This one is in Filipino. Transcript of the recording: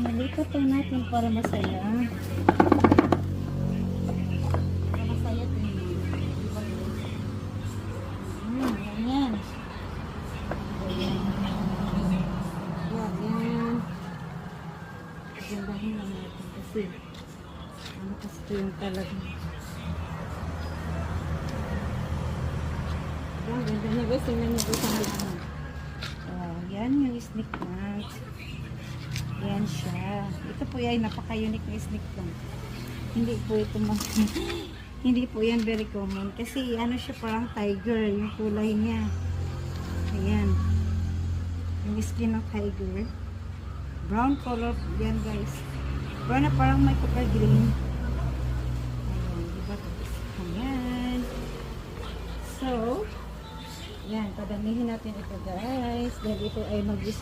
Nalipat lang natin para masaya. Para masaya din. Ganyan. Yan. Gandahin lang natin kasi ano kasi ito yung talaga. Ang ganda na guys. Tingnan nyo guys ang ganda. Yan yung snake plant. Yan siya. Ito po ay napaka-unique na snake plant. Hindi po ito hindi po yan very common. Kasi ano siya parang tiger. Yung kulay niya. Ayan. Yung skin ng tiger. Brown color. Yan guys. Brown na parang may copper green. Ayan. Diba? Ayan. So, yan. Padamihin natin ito guys. Dahil ito ay mag